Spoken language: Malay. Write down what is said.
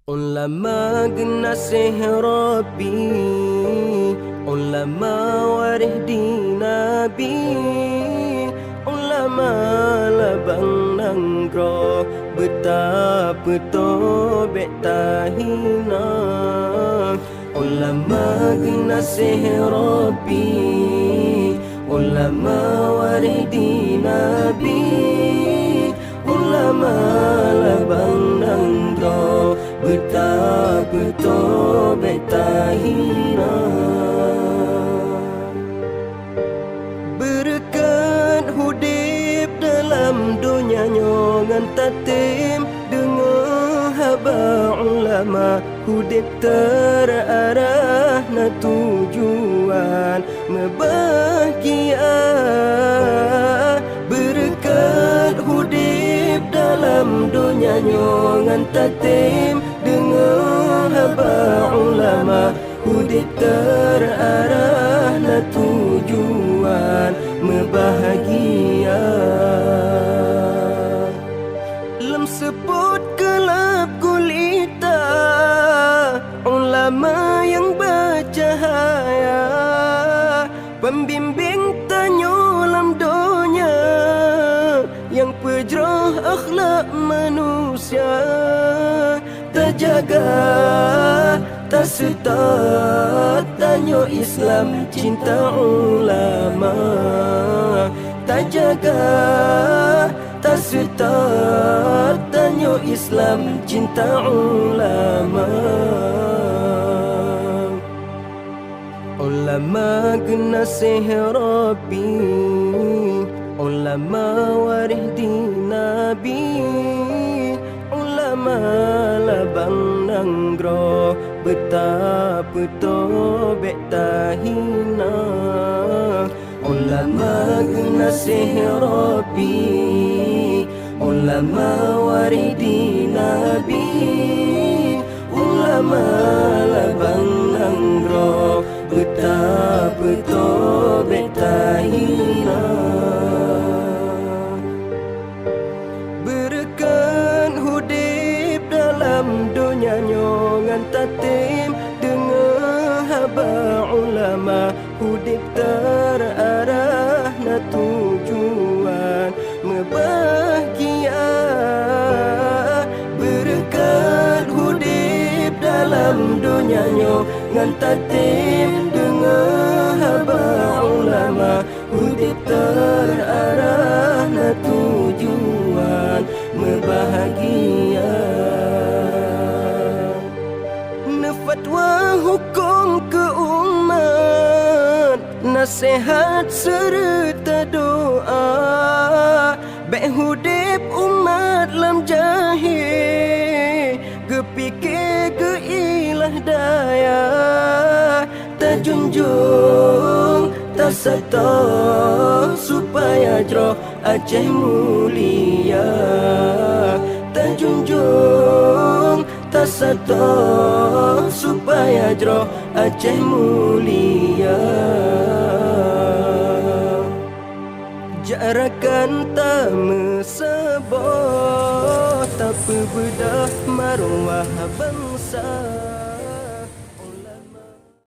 Ulama genasih Rabbi, ulama warih di Nabi, ulama labang nanggro betapa tobek tahina. Ulama genasih Rabbi, ulama warih di Nabi, ulama labang nanggro betapa tobek tahina. Berkat hudib dalam dunia nyongan tatim, dengar haba ulama hudib terarah na tujuan membahagia. Berkat hudib dalam dunia nyongan tatim, dengar haba ulama hudib terarah na tujuan membahagia. Lem sebut kelap gulita ulama yang bercahaya, pembimbing tanyolam dunia yang pejroh akhlak manusia. Terjaga tak setat tanyo Islam cinta ulama. Terjaga tak setat tanyo Islam cinta ulama. Ulama genasih Rabbi, ulama warih di Nabi, ulama labang nanggro betapa tobek tahina. Ulama genasih Rabbi, ulama warih di Nabi, ulama labang nanggro betapa tobek tahina. Berkat hudib dalam dunia nyongan tatim, dengar haba ulama hudib terarah na tujuan membahagia. Berkat hudib dalam dunia nyongan tatim, dengar haba ulama hudib terarah na tujuan membahagia. Fatwa hukum ke umat, nasihat serta doa, baik hudib umat lam jahil, kepikir ke ilah daya. Terjunjung tak sata supaya jroh Aceh mulia. Terjunjung tak sata supaya jroh Aceh mulia. Jarakan tak mesebut, tapi bedah maruah bangsa.